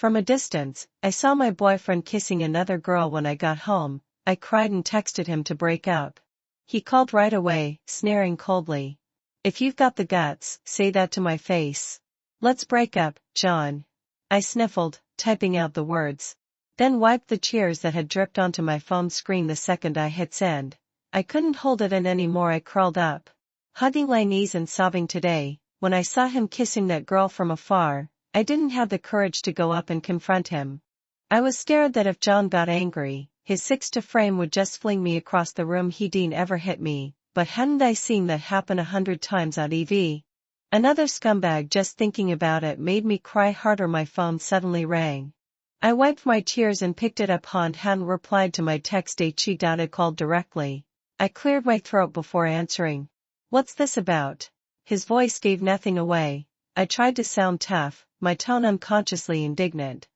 From a distance, I saw my boyfriend kissing another girl. When I got home, I cried and texted him to break up. He called right away, sneering coldly. If you've got the guts, say that to my face. Let's break up, John. I sniffled, typing out the words. Then wiped the tears that had dripped onto my phone screen the second I hit send. I couldn't hold it in anymore. I curled up, hugging my knees and sobbing. Today, when I saw him kissing that girl from afar, I didn't have the courage to go up and confront him. I was scared that if John got angry, his 6'2" frame would just fling me across the room. He didn't ever hit me, but hadn't I seen that happen 100 times on TV? Another scumbag. Just thinking about it made me cry harder. My phone suddenly rang. I wiped my tears and picked it up. Han hadn't replied to my text. She had called directly. I cleared my throat before answering. What's this about? His voice gave nothing away. I tried to sound tough, my tone unconsciously indignant.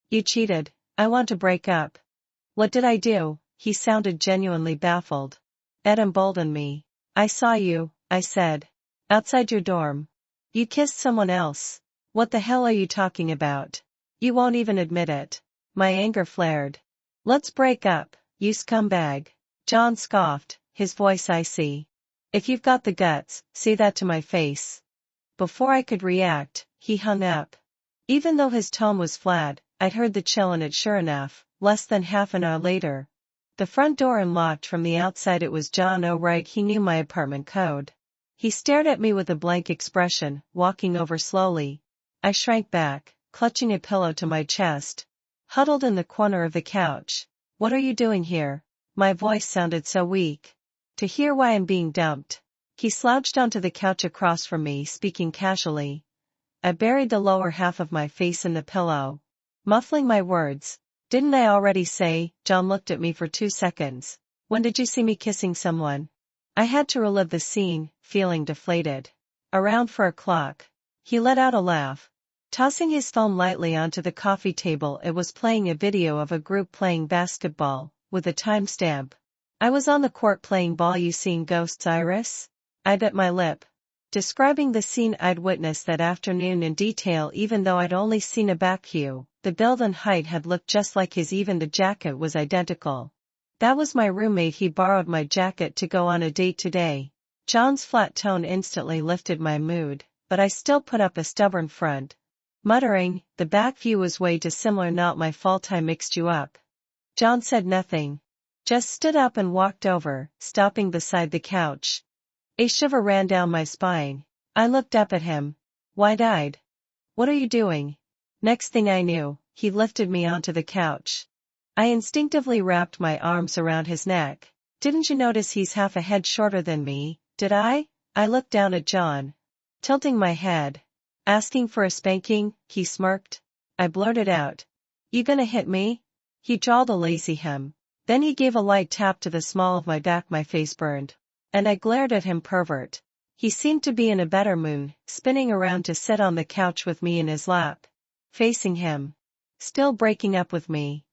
You cheated. I want to break up. What did I do? He sounded genuinely baffled. It emboldened me. I saw you, I said. Outside your dorm. You kissed someone else. What the hell are you talking about? You won't even admit it. My anger flared. Let's break up, you scumbag. John scoffed, his voice icy. If you've got the guts, say that to my face. Before I could react, he hung up. Even though his tone was flat, I'd heard the chill in it. Sure enough, less than half an hour later, the front door unlocked from the outside. It was John. Oh right, he knew my apartment code. He stared at me with a blank expression, walking over slowly. I shrank back, clutching a pillow to my chest. Huddled in the corner of the couch. What are you doing here? My voice sounded so weak. To hear why I'm being dumped. He slouched onto the couch across from me, speaking casually. I buried the lower half of my face in the pillow, muffling my words. Didn't I already say? John looked at me for 2 seconds. When did you see me kissing someone? I had to relive the scene, feeling deflated. Around 4 o'clock. He let out a laugh, tossing his phone lightly onto the coffee table. It was playing a video of a group playing basketball, with a timestamp. I was on the court playing ball. You seeing ghosts, Iris? I bit my lip, describing the scene I'd witnessed that afternoon in detail. Even though I'd only seen a back view, the build and height had looked just like his. Even the jacket was identical. That was my roommate. He borrowed my jacket to go on a date today. John's flat tone instantly lifted my mood, but I still put up a stubborn front, muttering, the back view was way too similar. Not my fault I mixed you up. John said nothing, just stood up and walked over, stopping beside the couch. A shiver ran down my spine. I looked up at him, wide-eyed. What are you doing? Next thing I knew, he lifted me onto the couch. I instinctively wrapped my arms around his neck. Didn't you notice he's half a head shorter than me? Did I? I looked down at John, tilting my head. Asking for a spanking? He smirked. I blurted out. You gonna hit me? He drawled a lazy hem. Then he gave a light tap to the small of my back. My face burned, and I glared at him. Pervert. He seemed to be in a better mood, spinning around to sit on the couch with me in his lap. Facing him. Still breaking up with me.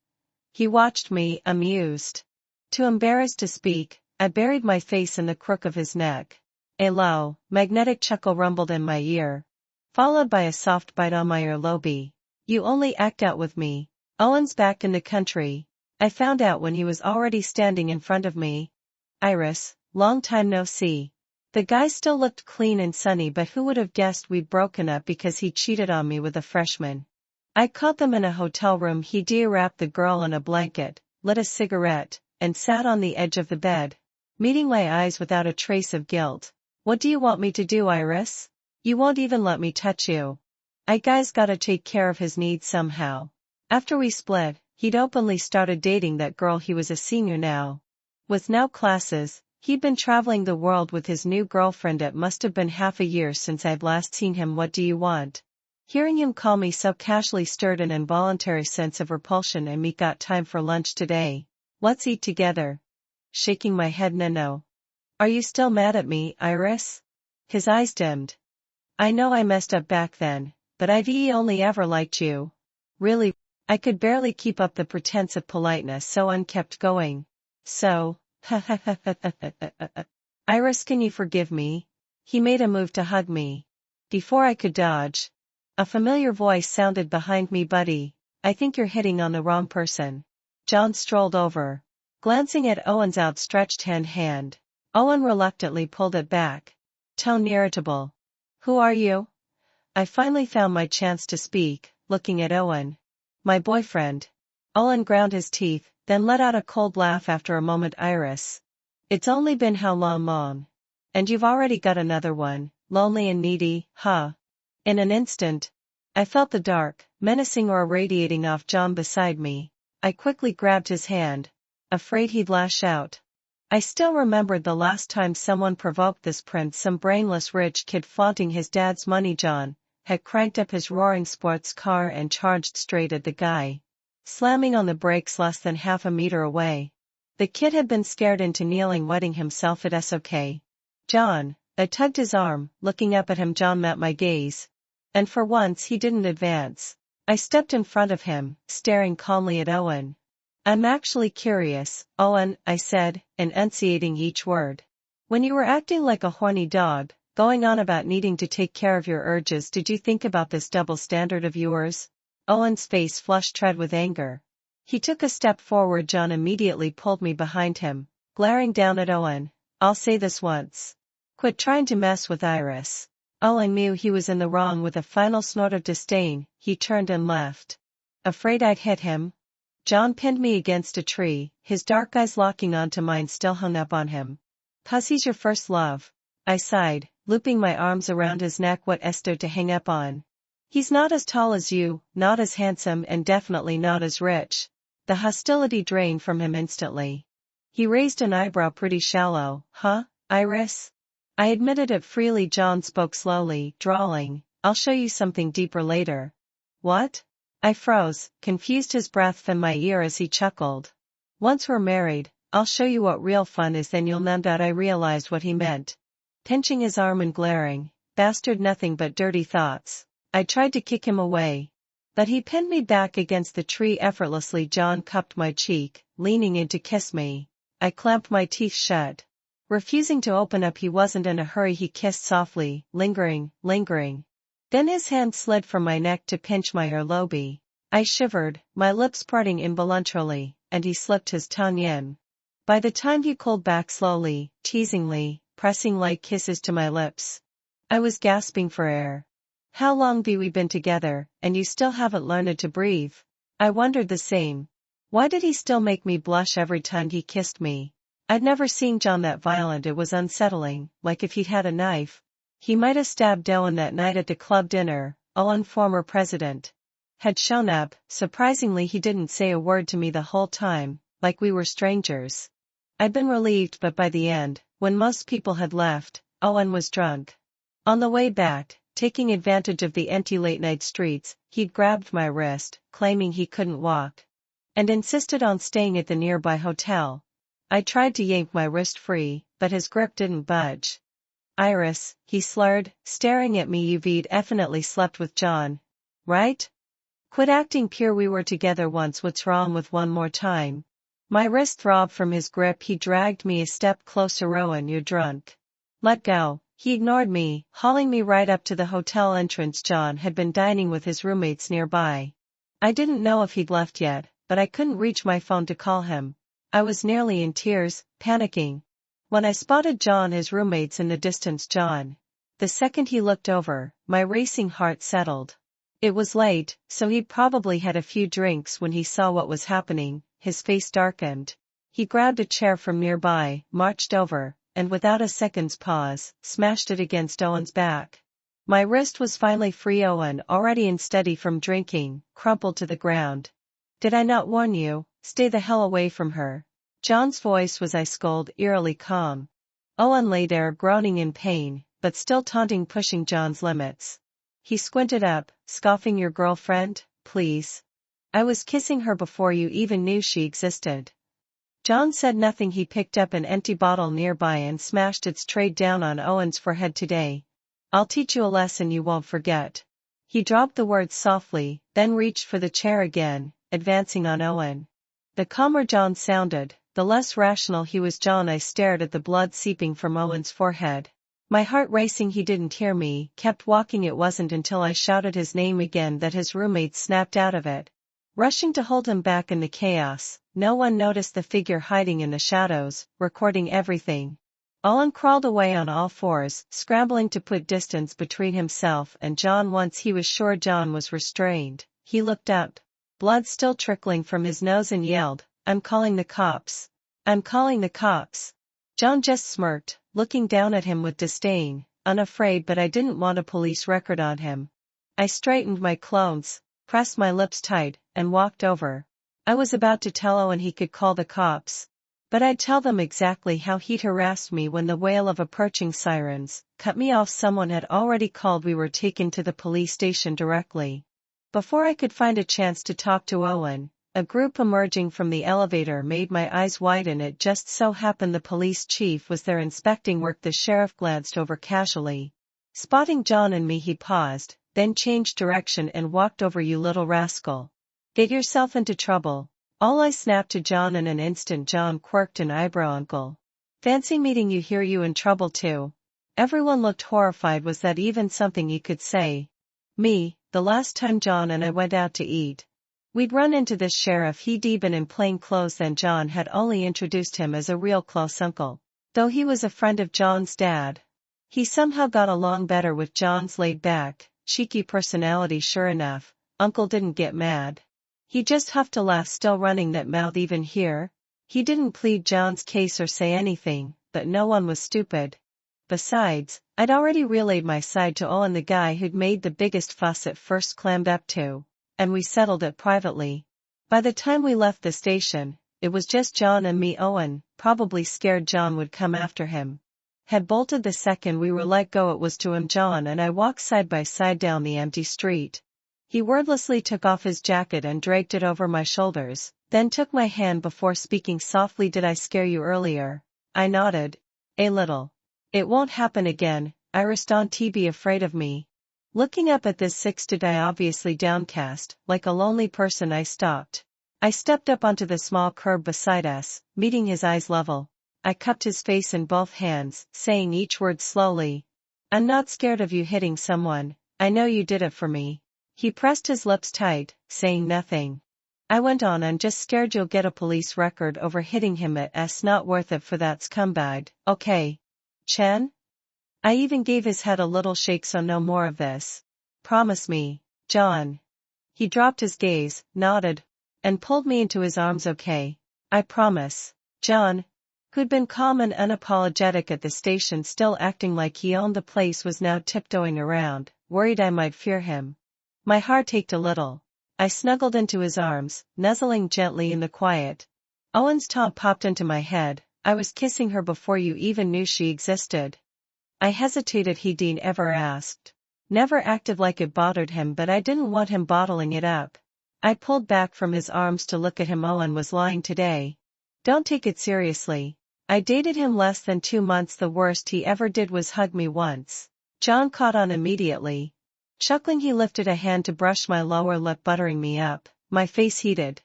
He watched me, amused. Too embarrassed to speak, I buried my face in the crook of his neck. A low, magnetic chuckle rumbled in my ear, followed by a soft bite on my earlobe. You only act out with me. Owen's back in the country. I found out when he was already standing in front of me. Iris, long time no see. The guy still looked clean and sunny, but who would have guessed we'd broken up because he cheated on me with a freshman? I caught them in a hotel room. He de-wrapped the girl in a blanket, lit a cigarette, and sat on the edge of the bed, meeting my eyes without a trace of guilt. What do you want me to do, Iris? You won't even let me touch you. I guy's gotta take care of his needs somehow. After we split, he'd openly started dating that girl. He was a senior now, with no classes. He'd been traveling the world with his new girlfriend. It must have been half a year since I'd last seen him. What do you want? Hearing him call me so casually stirred an involuntary sense of repulsion in me. Got time for lunch today? Let's eat together. Shaking my head. No. Are you still mad at me, Iris? His eyes dimmed. I know I messed up back then, but I've only ever liked you. Really? I could barely keep up the pretense of politeness, so I kept going. So, Iris, can you forgive me? He made a move to hug me. Before I could dodge, a familiar voice sounded behind me. Buddy. I think you're hitting on the wrong person. John strolled over, glancing at Owen's outstretched hand. Owen reluctantly pulled it back. Tone irritable. Who are you? I finally found my chance to speak, looking at Owen. My boyfriend. Owen ground his teeth, then let out a cold laugh after a moment. Iris. It's only been how long? And you've already got another one, lonely and needy, huh? In an instant, I felt the dark, menacing aura radiating off John beside me. I quickly grabbed his hand, afraid he'd lash out. I still remembered the last time someone provoked this prince, some brainless rich kid flaunting his dad's money. John had cranked up his roaring sports car and charged straight at the guy, slamming on the brakes less than half a meter away. The kid had been scared into kneeling, wetting himself. It's okay, John. I tugged his arm, looking up at him. John met my gaze, and for once he didn't advance. I stepped in front of him, staring calmly at Owen. I'm actually curious, Owen, I said, enunciating each word. When you were acting like a horny dog, going on about needing to take care of your urges, did you think about this double standard of yours? Owen's face flushed red with anger. He took a step forward. John immediately pulled me behind him, glaring down at Owen. I'll say this once. Quit trying to mess with Iris. Owen knew he was in the wrong. With a final snort of disdain, he turned and left. Afraid I'd hit him? John pinned me against a tree, his dark eyes locking onto mine, still hung up on him. Pussy's your first love. I sighed, looping my arms around his neck. What is there to hang up on? He's not as tall as you, not as handsome, and definitely not as rich. The hostility drained from him instantly. He raised an eyebrow. Pretty shallow, huh, Iris? I admitted it freely. John spoke slowly, drawling, I'll show you something deeper later. What? I froze, confused. His breath fanned my ear as he chuckled. Once we're married, I'll show you what real fun is, then you'll know that. I realized what he meant. Pinching his arm and glaring, bastard, nothing but dirty thoughts. I tried to kick him away, but he pinned me back against the tree effortlessly. John cupped my cheek, leaning in to kiss me. I clamped my teeth shut, refusing to open up. He wasn't in a hurry. He kissed softly, lingering. Then his hand slid from my neck to pinch my earlobe. I shivered, my lips parting involuntarily, and he slipped his tongue in. By the time he pulled back slowly, teasingly, pressing light kisses to my lips, I was gasping for air. How long have we been together, and you still haven't learned to breathe? I wondered the same. Why did he still make me blush every time he kissed me? I'd never seen John that violent. It was unsettling, like if he'd had a knife, he might have stabbed Owen that night at the club dinner. Owen, former president, had shown up. Surprisingly, he didn't say a word to me the whole time, like we were strangers. I'd been relieved, but by the end, when most people had left, Owen was drunk. On the way back, taking advantage of the empty late-night streets, he'd grabbed my wrist, claiming he couldn't walk, and insisted on staying at the nearby hotel. I tried to yank my wrist free, but his grip didn't budge. Iris, he slurred, staring at me. You've definitely slept with John, right? Quit acting pure. We were together once. What's wrong with one more time? My wrist throbbed from his grip. He dragged me a step closer. Owen, you're drunk. Let go. He ignored me, hauling me right up to the hotel entrance. John had been dining with his roommates nearby. I didn't know if he'd left yet, but I couldn't reach my phone to call him. I was nearly in tears, panicking, when I spotted John, his roommates in the distance. John. The second he looked over, my racing heart settled. It was late, so he'd probably had a few drinks. When he saw what was happening, his face darkened. He grabbed a chair from nearby, marched over, and without a second's pause, smashed it against Owen's back. My wrist was finally free. Owen, already unsteady from drinking, crumpled to the ground. Did I not warn you? Stay the hell away from her. John's voice was ice cold, eerily calm. Owen lay there, groaning in pain, but still taunting, pushing John's limits. He squinted up, scoffing. Your girlfriend, please? I was kissing her before you even knew she existed. John said nothing. He picked up an empty bottle nearby and smashed its tray down on Owen's forehead. Today, I'll teach you a lesson you won't forget. He dropped the words softly, then reached for the chair again, advancing on Owen. The calmer John sounded, the less rational he was. John, I stared at the blood seeping from Owen's forehead. My heart racing. He didn't hear me, kept walking. It wasn't until I shouted his name again that his roommates snapped out of it. rushing to hold him back in the chaos. No one noticed the figure hiding in the shadows, recording everything. Owen crawled away on all fours, scrambling to put distance between himself and John. Once he was sure John was restrained, he looked up, blood still trickling from his nose, and yelled, "I'm calling the cops. I'm calling the cops." John just smirked, looking down at him with disdain, unafraid. But I didn't want a police record on him. I straightened my clothes, pressed my lips tight, and walked over. I was about to tell Owen he could call the cops, but I'd tell them exactly how he'd harassed me when the wail of approaching sirens cut me off. Someone had already called. We were taken to the police station directly. Before I could find a chance to talk to Owen, a group emerging from the elevator made my eyes widen. It just so happened the police chief was there inspecting work. The sheriff glanced over casually. Spotting John and me, he paused, then changed direction and walked over. "You little rascal. Get yourself into trouble." All I snapped to John in an instant. John quirked an eyebrow. "Uncle. Fancy meeting you here. You in trouble too?" Everyone looked horrified. Was that even something he could say? Me, the last time John and I went out to eat, we'd run into this sheriff. He'd been in plain clothes then. John had only introduced him as a real close uncle, though he was a friend of John's dad. He somehow got along better with John's laid-back, cheeky personality. Sure enough, Uncle didn't get mad. He just huffed a laugh, still running that mouth even here. He didn't plead John's case or say anything, but no one was stupid. Besides, I'd already relayed my side to Owen. The guy who'd made the biggest fuss at first clammed up too, and we settled it privately. By the time we left the station, it was just John and me. Owen, probably scared John would come after him, had bolted the second we were let go. It was to him John and I walked side by side down the empty street. He wordlessly took off his jacket and draped it over my shoulders, then took my hand before speaking softly. "Did I scare you earlier?" I nodded. "A little. It won't happen again." I responded. "Be afraid of me?" Looking up at this six-stood guy, obviously downcast, like a lonely person, I stopped. I stepped up onto the small curb beside us, meeting his eyes level. I cupped his face in both hands, saying each word slowly. "I'm not scared of you hitting someone. I know you did it for me." He pressed his lips tight, saying nothing. I went on. "I'm just scared you'll get a police record over hitting him. It's not worth it for that scumbag, okay? Chen?" I even gave his head a little shake. "So no more of this. Promise me, John." He dropped his gaze, nodded, and pulled me into his arms. "Okay. I promise." John, who'd been calm and unapologetic at the station, still acting like he owned the place, was now tiptoeing around, worried I might fear him. My heart ached a little. I snuggled into his arms, nuzzling gently in the quiet. Owen's taunt popped into my head. "I was kissing her before you even knew she existed." I hesitated. He'd ever asked. Never acted like it bothered him, but I didn't want him bottling it up. I pulled back from his arms to look at him. "Owen was lying today. Don't take it seriously. I dated him less than 2 months. The worst he ever did was hug me once." John caught on immediately. Chuckling, he lifted a hand to brush my lower lip, buttering me up. My face heated.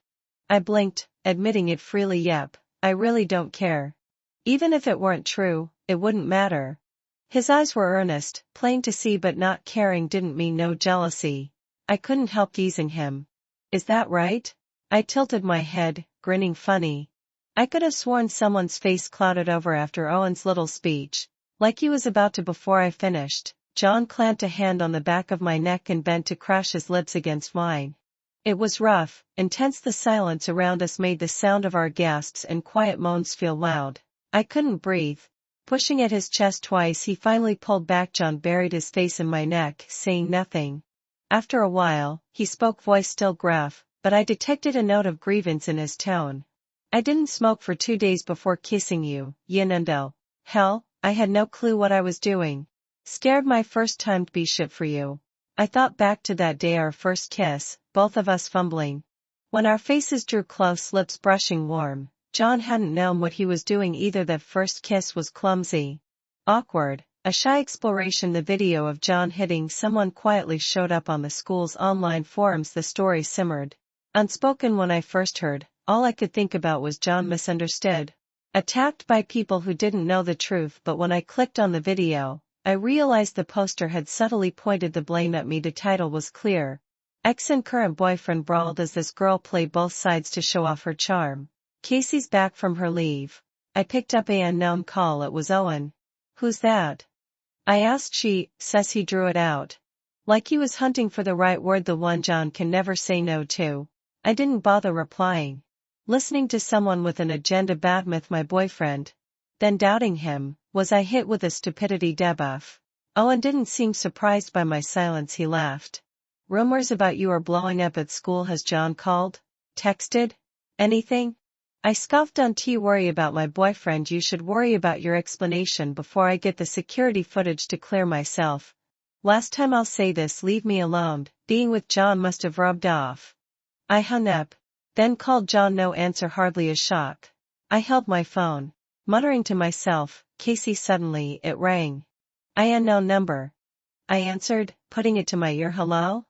I blinked, admitting it freely. "Yep, I really don't care. Even if it weren't true, it wouldn't matter." His eyes were earnest, plain to see, but not caring didn't mean no jealousy. I couldn't help teasing him. "Is that right?" I tilted my head, grinning funny. I could have sworn someone's face clouded over after Owen's little speech, like he was about to. Before I finished, John clamped a hand on the back of my neck and bent to crash his lips against mine. It was rough, intense. The silence around us made the sound of our gasps and quiet moans feel loud. I couldn't breathe. Pushing at his chest twice, he finally pulled back. John buried his face in my neck, saying nothing. After a while, he spoke, voice still gruff, but I detected a note of grievance in his tone. "I didn't smoke for 2 days before kissing you, Yinendo. Hell, I had no clue what I was doing. Scared my first time to be shit for you." I thought back to that day, our first kiss, both of us fumbling. When our faces drew close, lips brushing warm, John hadn't known what he was doing either. That first kiss was clumsy, awkward, a shy exploration. The video of John hitting someone quietly showed up on the school's online forums. The story simmered unspoken when I first heard. All I could think about was John misunderstood, attacked by people who didn't know the truth. But when I clicked on the video, I realized the poster had subtly pointed the blame at me. The title was clear. Ex and current boyfriend brawled as this girl played both sides to show off her charm. Casey's back from her leave. I picked up a unknown call. It was Owen. Who's that? I asked. She says he drew it out. Like he was hunting for the right word, the one John can never say no to. I didn't bother replying. Listening to someone with an agenda badmouth my boyfriend. Then doubting him, was I hit with a stupidity debuff? Owen didn't seem surprised by my silence. He laughed. Rumors about you are blowing up at school. Has John called? Texted? Anything? I scoffed. Don't you worry about my boyfriend. You should worry about your explanation before I get the security footage to clear myself. Last time I'll say this, leave me alone. Being with John must have rubbed off. I hung up. Then called John. No answer. Hardly a shock. I held my phone, muttering to myself, Casey. Suddenly, it rang. Unknown number. I answered, putting it to my ear. Hello?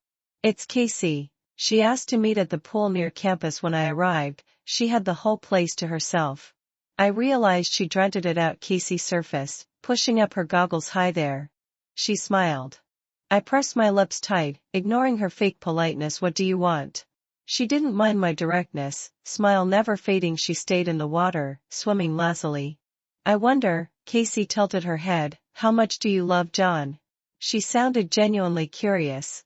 It's Casey. She asked to meet at the pool near campus. When I arrived, she had the whole place to herself. I realized she dreaded it out. Casey surfaced, pushing up her goggles. Hi there. She smiled. I pressed my lips tight, ignoring her fake politeness. What do you want? She didn't mind my directness, smile never fading. She stayed in the water, swimming lazily. I wonder, Casey tilted her head, how much do you love John? She sounded genuinely curious.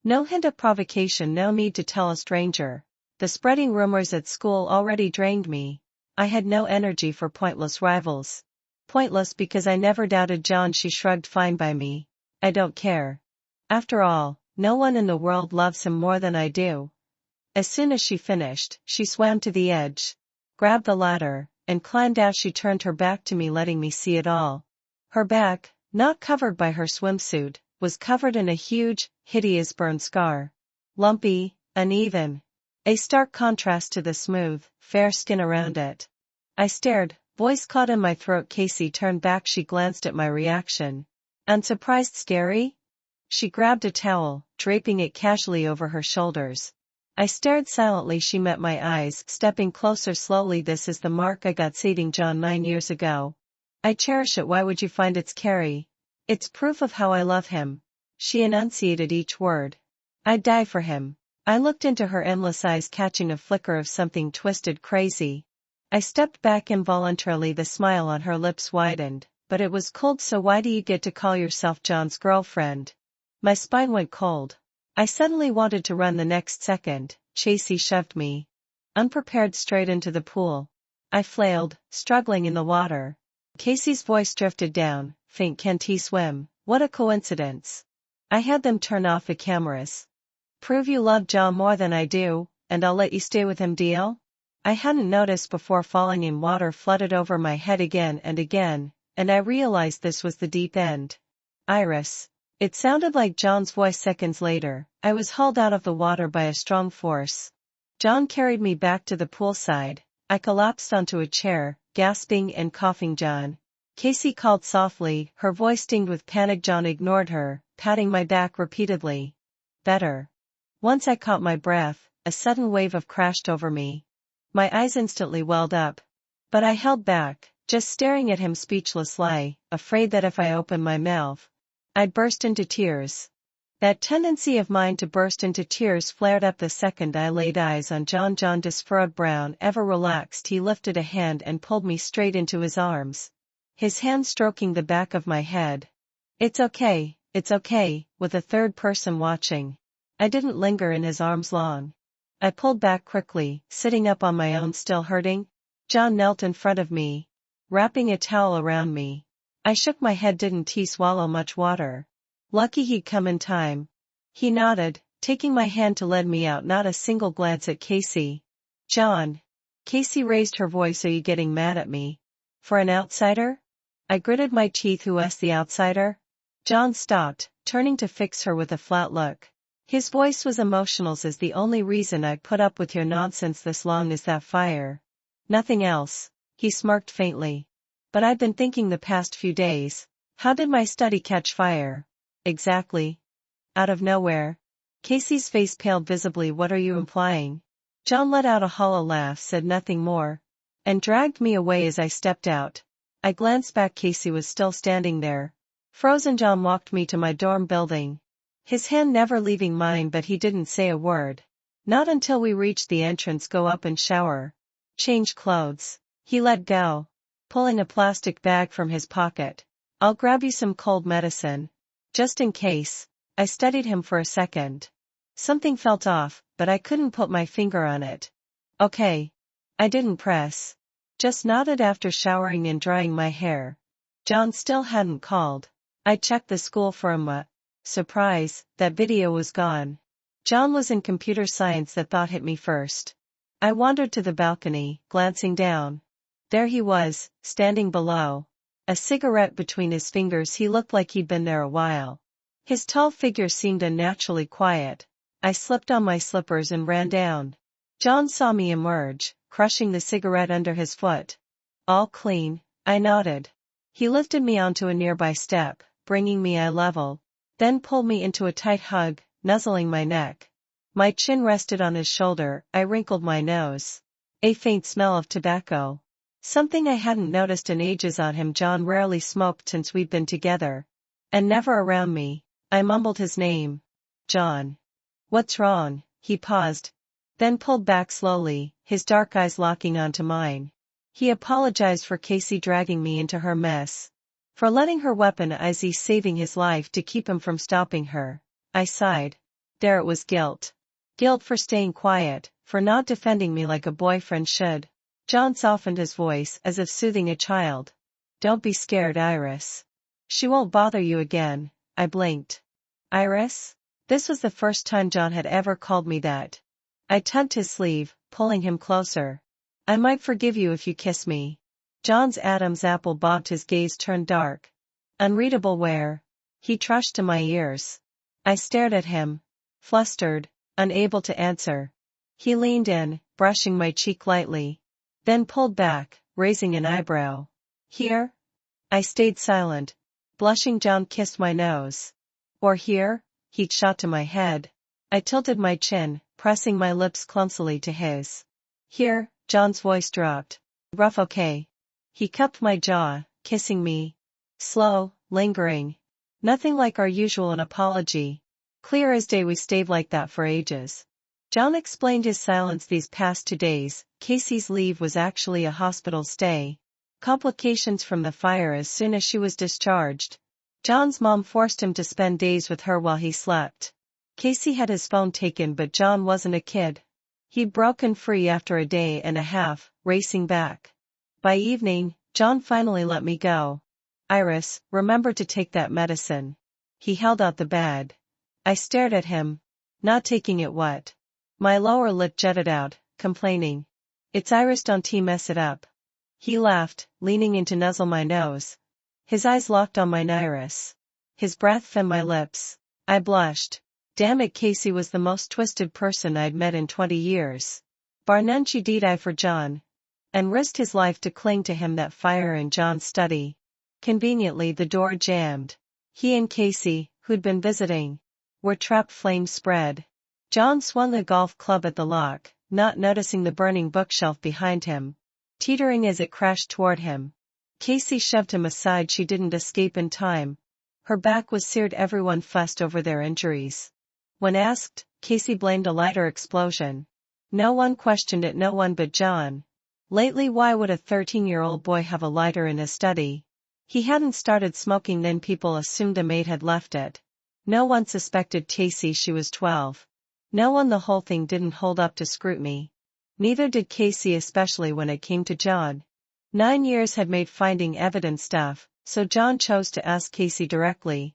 No hint of provocation. No need to tell a stranger. The spreading rumors at school already drained me. I had no energy for pointless rivals. Pointless because I never doubted John. She shrugged. Fine by me. I don't care. After all, no one in the world loves him more than I do. As soon as she finished, she swam to the edge, grabbed the ladder, and climbed out. She turned her back to me, letting me see it all. Her back, not covered by her swimsuit, was covered in a huge, hideous burn scar. Lumpy, uneven. A stark contrast to the smooth, fair skin around it. I stared, voice caught in my throat. Casey turned back. She glanced at my reaction. Unsurprised? Scary? She grabbed a towel, draping it casually over her shoulders. I stared silently. She met my eyes, stepping closer slowly. This is the mark I got saving John 9 years ago. I cherish it. Why would you find it's Carrie? It's proof of how I love him. She enunciated each word. I'd die for him. I looked into her endless eyes, catching a flicker of something twisted, crazy. I stepped back involuntarily. The smile on her lips widened, but it was cold. So why do you get to call yourself John's girlfriend? My spine went cold. I suddenly wanted to run. The next second, Casey shoved me, unprepared, straight into the pool. I flailed, struggling in the water. Casey's voice drifted down, faint. Can't he swim? What a coincidence. I had them turn off the cameras. Prove you love John more than I do, and I'll let you stay with him. Deal? I hadn't noticed before. Falling in water flooded over my head again and again, and I realized this was the deep end. Iris. It sounded like John's voice. Seconds later, I was hauled out of the water by a strong force. John carried me back to the poolside. I collapsed onto a chair, gasping and coughing. John. Casey called softly, her voice tinged with panic. John ignored her, patting my back repeatedly. Better. Once I caught my breath, a sudden wave of crashed over me. My eyes instantly welled up. But I held back, just staring at him, speechlessly, afraid that if I opened my mouth, I'd burst into tears. That tendency of mine to burst into tears flared up the second I laid eyes on John. John, disfurrowed brown, ever relaxed. He lifted a hand and pulled me straight into his arms, his hand stroking the back of my head. It's okay, with a third person watching. I didn't linger in his arms long. I pulled back quickly, sitting up on my own. Still hurting? John knelt in front of me, wrapping a towel around me. I shook my head. Didn't he swallow much water? Lucky he'd come in time. He nodded, taking my hand to lead me out. Not a single glance at Casey. John. Casey raised her voice. Are you getting mad at me? For an outsider? I gritted my teeth. Who asked? The outsider? John stopped, turning to fix her with a flat look. His voice was emotional. Is the only reason I put up with your nonsense this long is that fire. Nothing else. He smirked faintly. But I've been thinking the past few days. How did my study catch fire? Exactly. Out of nowhere. Casey's face paled visibly. What are you implying? John let out a hollow laugh, said nothing more, and dragged me away as I stepped out. I glanced back. Casey was still standing there, frozen. John walked me to my dorm building. his hand never leaving mine, but he didn't say a word. Not until we reached the entrance. Go up and shower. Change clothes. He let go, pulling a plastic bag from his pocket. I'll grab you some cold medicine. Just in case. I studied him for a second. Something felt off, but I couldn't put my finger on it. Okay. I didn't press. Just nodded after showering and drying my hair. John still hadn't called. I checked the school for him. Surprise, that video was gone. John was in computer science. That thought hit me first. I wandered to the balcony, glancing down. There he was, standing below. A cigarette between his fingers. He looked like he'd been there a while. His tall figure seemed unnaturally quiet. I slipped on my slippers and ran down. John saw me emerge, crushing the cigarette under his foot. All clean, I nodded. He lifted me onto a nearby step, bringing me eye level, then pulled me into a tight hug, nuzzling my neck. My chin rested on his shoulder. I wrinkled my nose. A faint smell of tobacco. Something I hadn't noticed in ages on him. John rarely smoked since we'd been together. And never around me. I mumbled his name. John. What's wrong? He paused, then pulled back slowly, his dark eyes locking onto mine. He apologized for Casey dragging me into her mess. For letting her weaponize saving his life to keep him from stopping her. I sighed. There it was, guilt. Guilt for staying quiet, for not defending me like a boyfriend should. John softened his voice as if soothing a child. Don't be scared, Iris. She won't bother you again. I blinked. Iris? This was the first time John had ever called me that. I tugged his sleeve, pulling him closer. I might forgive you if you kiss me. John's Adam's apple bobbed. His gaze turned dark. Unreadable where? He trushed to my ears. I stared at him, flustered, unable to answer. He leaned in, brushing my cheek lightly, then pulled back, raising an eyebrow. Here? I stayed silent, blushing. John kissed my nose. Or here? He'd shot to my head. I tilted my chin, pressing my lips clumsily to his. Here, John's voice dropped. Rough, okay. He cupped my jaw, kissing me. Slow, lingering. Nothing like our usual an apology. Clear as day. We stayed like that for ages. John explained his silence. These past 2 days, Casey's leave was actually a hospital stay. Complications from the fire. As soon as she was discharged, John's mom forced him to spend days with her while he slept. Casey had his phone taken, but John wasn't a kid. He'd broken free after a day and a half, racing back. By evening, John finally let me go. Iris, remember to take that medicine. He held out the bag. I stared at him. Not taking it, what? My lower lip jutted out, complaining. It's Iris, don't mess it up. He laughed, leaning in to nuzzle my nose. His eyes locked on mine. Iris. His breath fanned my lips. I blushed. Damn it, Casey was the most twisted person I'd met in 20 years. Bar none. She did die for John. And risked his life to cling to him. That fire in John's study. Conveniently, the door jammed. He and Casey, who'd been visiting, were trapped. Flames spread. John swung a golf club at the lock, not noticing the burning bookshelf behind him, teetering as it crashed toward him. Casey shoved him aside. She didn't escape in time. Her back was seared. Everyone fussed over their injuries. When asked, Casey blamed a lighter explosion. No one questioned it, no one but John. Lately, why would a 13-year-old boy have a lighter in his study? He hadn't started smoking then. People assumed a maid had left it. No one suspected Casey. She was 12. No one. The whole thing didn't hold up to scrutiny. Neither did Casey, especially when it came to John. 9 years had made finding evidence tough, so John chose to ask Casey directly.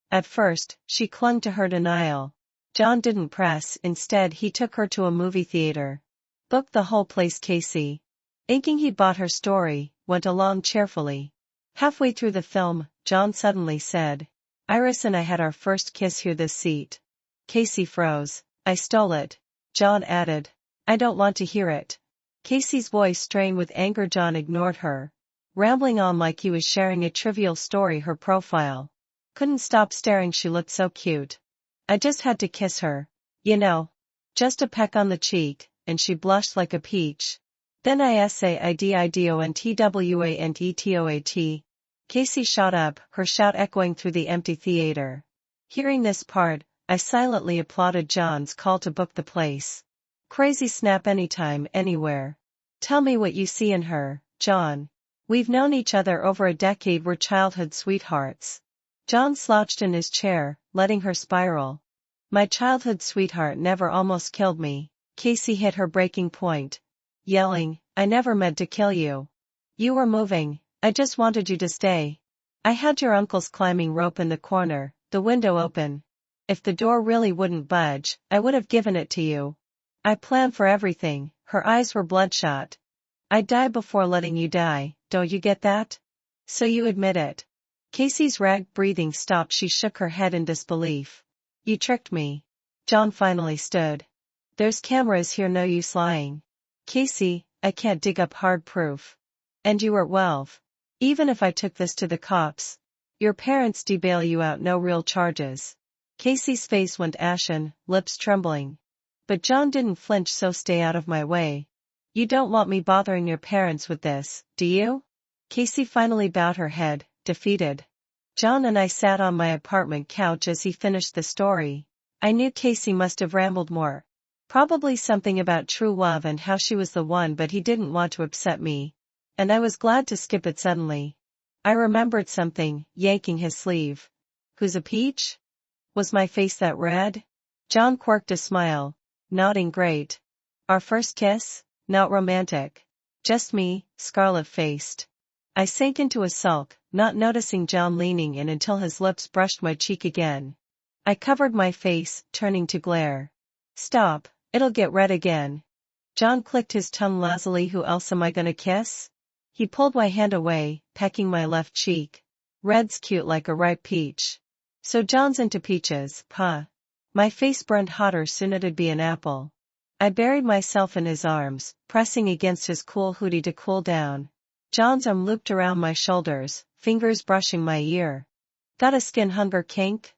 At first, she clung to her denial. John didn't press. Instead, he took her to a movie theater. Booked the whole place. Casey, thinking he'd bought her story, went along cheerfully. Halfway through the film, John suddenly said, Iris and I had our first kiss. Here, this seat. Casey froze. I stole it. John added, I don't want to hear it. Casey's voice strained with anger. John ignored her, rambling on like he was sharing a trivial story. Her profile. Couldn't stop staring. She looked so cute. I just had to kiss her. You know. Just a peck on the cheek, and she blushed like a peach. Then ISAIDIDONTWANTETOAT. Casey shot up, her shout echoing through the empty theater. Hearing this part, I silently applauded John's call to book the place. Crazy snap anytime, anywhere. Tell me what you see in her, John. We've known each other over a decade, we're childhood sweethearts. John slouched in his chair, letting her spiral. My childhood sweetheart never almost killed me. Casey hit her breaking point, yelling, I never meant to kill you. You were moving, I just wanted you to stay. I had your uncle's climbing rope in the corner, the window open. If the door really wouldn't budge, I would have given it to you. I planned for everything. Her eyes were bloodshot. I'd die before letting you die, don't you get that? So you admit it. Casey's ragged breathing stopped. She shook her head in disbelief. You tricked me. John finally stood. There's cameras here, no use lying. Casey, I can't dig up hard proof. And you were 12. Even if I took this to the cops, your parents bail you out, no real charges. Casey's face went ashen, lips trembling. But John didn't flinch. So stay out of my way. You don't want me bothering your parents with this, do you? Casey finally bowed her head, defeated. John and I sat on my apartment couch as he finished the story. I knew Casey must have rambled more. Probably something about true love and how she was the one, but he didn't want to upset me. And I was glad to skip it suddenly. I remembered something, yanking his sleeve. Who's a peach? Was my face that red? John quirked a smile, nodding. Great. Our first kiss? Not romantic. Just me, scarlet-faced. I sank into a sulk, not noticing John leaning in until his lips brushed my cheek again. I covered my face, turning to glare. Stop, it'll get red again. John clicked his tongue lazily. Who else am I gonna kiss? He pulled my hand away, pecking my left cheek. Red's cute like a ripe peach. So John's into peaches, huh? My face burned hotter. Soon it'd be an apple. I buried myself in his arms, pressing against his cool hoodie to cool down. John's arm looped around my shoulders, fingers brushing my ear. Got a skin hunger kink?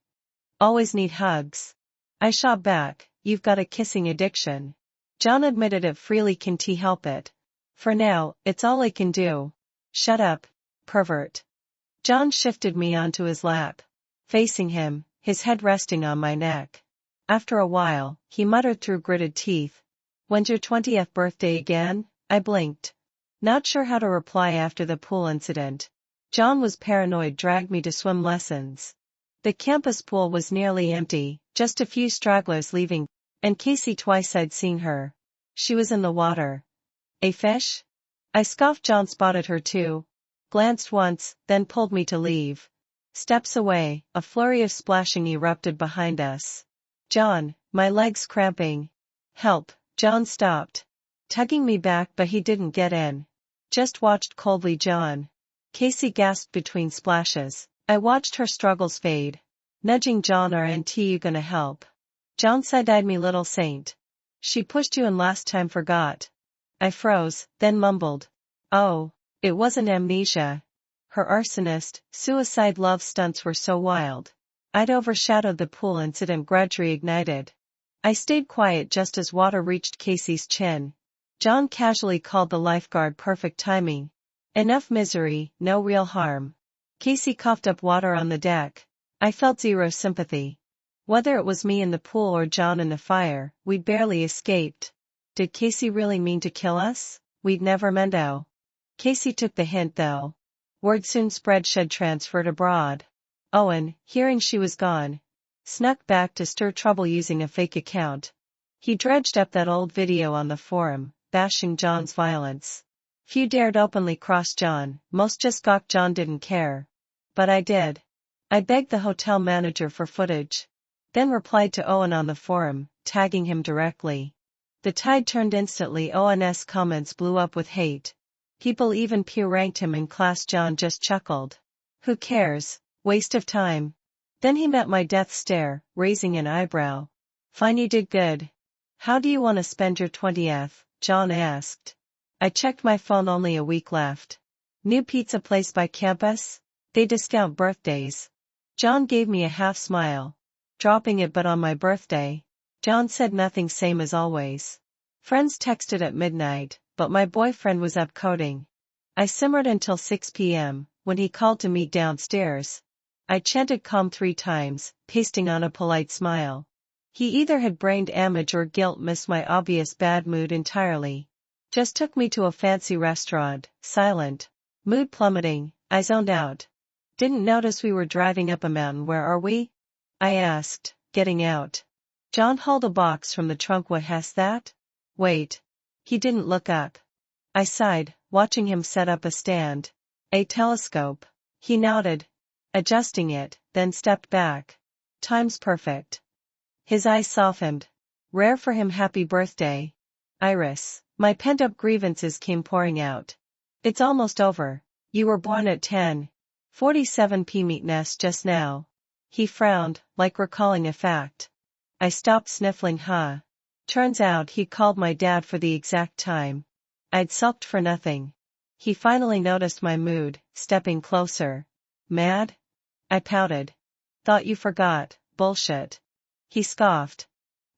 Always need hugs. I shot back, you've got a kissing addiction. John admitted it freely. Can't he help it? For now, it's all I can do. Shut up, pervert. John shifted me onto his lap, facing him, his head resting on my neck. After a while, he muttered through gritted teeth. When's your 20th birthday again? I blinked. Not sure how to reply after the pool incident. John was paranoid. Dragged me to swim lessons. The campus pool was nearly empty, just a few stragglers leaving, and Casey twice I'd seen her. She was in the water. A fish? I scoffed. John spotted her too. Glanced once, then pulled me to leave. Steps away, a flurry of splashing erupted behind us. John, my legs cramping. Help. John stopped, tugging me back, but he didn't get in. Just watched coldly. John. Casey gasped between splashes. I watched her struggles fade. Nudging John. Aren't you gonna help? John side-eyed me. Little saint. She pushed you in last time, forgot. I froze, then mumbled. Oh, it wasn't amnesia. Her arsonist, suicide love stunts were so wild. I'd overshadowed the pool incident. Grudge reignited. I stayed quiet just as water reached Casey's chin. John casually called the lifeguard. Perfect timing. Enough misery, no real harm. Casey coughed up water on the deck. I felt zero sympathy. Whether it was me in the pool or John in the fire, we'd barely escaped. Did Casey really mean to kill us? We'd never meant to. Casey took the hint though. Word soon spread. Shed transferred abroad. Owen, hearing she was gone, snuck back to stir trouble using a fake account. He dredged up that old video on the forum, bashing John's violence. Few dared openly cross John, most just gawked. John didn't care. But I did. I begged the hotel manager for footage. Then replied to Owen on the forum, tagging him directly. The tide turned instantly. Owen's comments blew up with hate. People even peer ranked him in class. John just chuckled. Who cares? Waste of time. Then he met my death stare, raising an eyebrow. Fine, you did good. How do you want to spend your 20th? John asked. I checked my phone. Only a week left. New pizza place by campus? They discount birthdays. John gave me a half smile. Dropping it. But on my birthday? John said nothing. Same as always. Friends texted at midnight, but my boyfriend was up coding. I simmered until 6 p.m., when he called to meet downstairs. I chanted calm 3 times, pasting on a polite smile. He either had brain damage or guilt missed my obvious bad mood entirely. Just took me to a fancy restaurant, silent. Mood plummeting, I zoned out. Didn't notice we were driving up a mountain. Where are we? I asked, getting out. John hauled a box from the trunk. What has that? Wait. He didn't look up. I sighed, watching him set up a stand. A telescope. He nodded, adjusting it, then stepped back. Time's perfect. His eyes softened. Rare for him. Happy birthday, Iris. My pent-up grievances came pouring out. It's almost over. You were born at 10:47 p.m. Meet Ness just now. He frowned, like recalling a fact. I stopped sniffling. Turns out he called my dad for the exact time. I'd sulked for nothing. He finally noticed my mood, stepping closer. Mad? I pouted. Thought you forgot. Bullshit. He scoffed.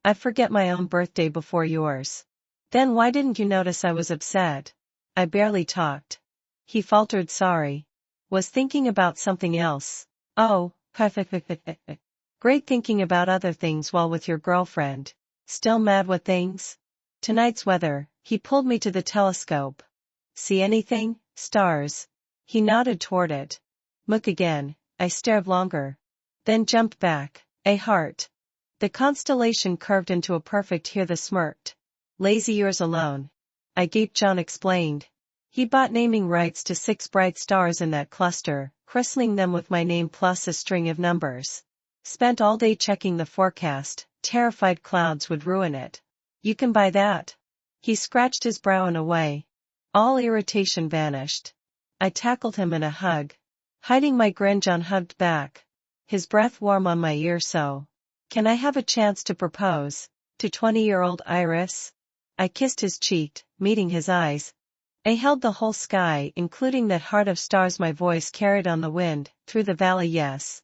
I forget my own birthday before yours. Then why didn't you notice I was upset? I barely talked. He faltered. Sorry. Was thinking about something else. Oh, great, thinking about other things while with your girlfriend. Still mad? What things? Tonight's weather. He pulled me to the telescope. See anything? Stars. He nodded toward it. Look again. I stared longer. Then jumped back. A heart. The constellation curved into a perfect. Hear the smirked. Lazy yours alone. I gaped. John explained. He bought naming rights to 6 bright stars in that cluster, christening them with my name plus a string of numbers. Spent all day checking the forecast, terrified clouds would ruin it. You can buy that. He scratched his brow in a way. All irritation vanished. I tackled him in a hug. Hiding my grin, John hugged back. His breath warm on my ear. So, can I have a chance to propose to 20-year-old Iris? I kissed his cheek, meeting his eyes. I held the whole sky, including that heart of stars. My voice carried on the wind, through the valley. Yes.